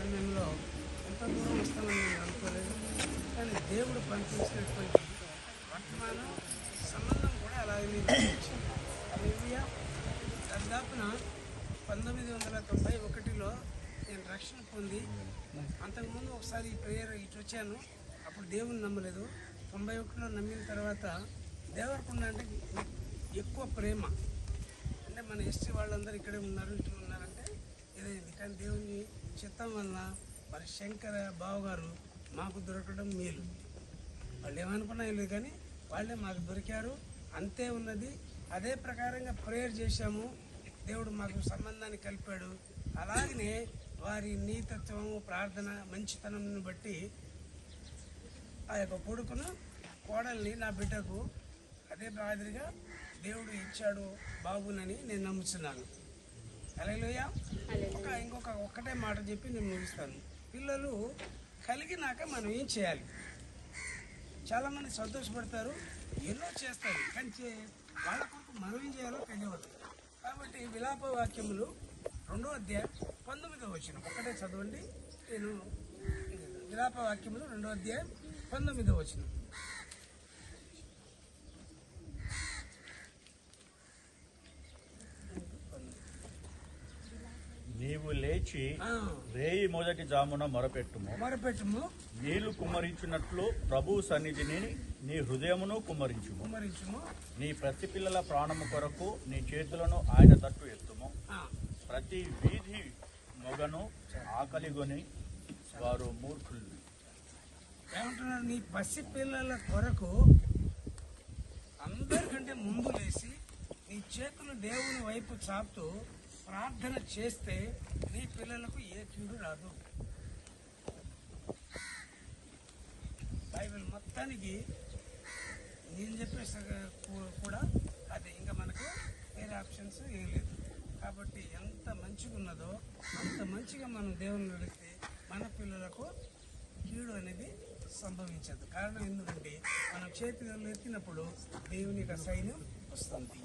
సమయంలో ఎంత దూరం వస్తామని నేను అనుకోలేదు. కానీ దేవుడు పంపించినటువంటి వర్తమాన సంబంధం కూడా అలాగే నిర్వహించింది. హల్లెలూయా. దాదాపున 1991లో నేను రక్షణ పొంది, అంతకుముందు ఒకసారి ఈ ప్రేయర్ ఇటు వచ్చాను. అప్పుడు దేవుని నమ్మలేదు. 91లో నమ్మిన తర్వాత దేవరకొండ అంటే ఎక్కువ ప్రేమ. అంటే మన ఎస్టీ వాళ్ళందరూ ఇక్కడే ఉన్నారు, ఇటు ఉన్నారంటే ఇదైంది. కానీ దేవుని చిత్తం వలన మరి శంకర బావగారు మాకు దొరకడం మేలు. వాళ్ళు ఏమనుకున్నా లేదు, కానీ వాళ్ళే మాకు దొరికారు. అంతే ఉన్నది. అదే ప్రకారంగా ప్రేయర్ చేశాము. దేవుడు మాకు సంబంధాన్ని కలిపాడు. అలాగనే వారి నీతత్వము, ప్రార్థన, మంచితనంను బట్టి ఆ యొక్క కొడుకును, కోడల్ని నా బిడ్డకు అదే మాదిరిగా దేవుడు ఇచ్చాడు బాబునని నేను నమ్ముతున్నాను. హల్లెలూయా. ఒక్కటే మాట చెప్పి నేను ముగిస్తాను. పిల్లలు కలిగినాక మనం ఏం చేయాలి? చాలామంది సంతోషపడతారు, ఎన్నో చేస్తారు, కానీ వాళ్ళ కొరకు మనం ఏం చేయాలో తెలియదు. కాబట్టి విలాప వాక్యములు 2వ అధ్యాయం 19వ వచనం ఒక్కటే చదవండి. నేను విలాప వాక్యములు 2వ అధ్యాయం 19వ వచనం. నీవు లేచి రేయి మొదటి జామున మొరపెట్టుము, నీళ్లు కుమ్మరించినట్లు ప్రభు సన్నిధిని నీ హృదయమును కుమ్మరించుము. నీ ప్రతి పిల్లల ప్రాణము కొరకు నీ చేతులను ఆయన తట్టు ఎత్తుము. ప్రతి వీధి మొగను ఆకలిగొని వారు మూర్ఖులు. ఏమంటున్నారు? నీ పసి పిల్లల కొరకు అందరికంటే ముందు లేచి నీ చేతులు దేవుని వైపు చాపుతూ ప్రార్థన చేస్తే నీ పిల్లలకు ఏ కీడు రాదు. బైబిల్ మొత్తానికి నేను చెప్పే కూడా అదే, ఇంకా మనకు వేరే ఆప్షన్స్ ఏం లేదు. కాబట్టి ఎంత మంచిగా ఉన్నదో అంత మంచిగా మనం దేవుని అడిగితే మన పిల్లలకు కీడు అనేది సంభవించదు. కారణం ఎందుకంటే మనం చేతులు ఎత్తినప్పుడు దేవుని యొక్క సైన్యం వస్తుంది.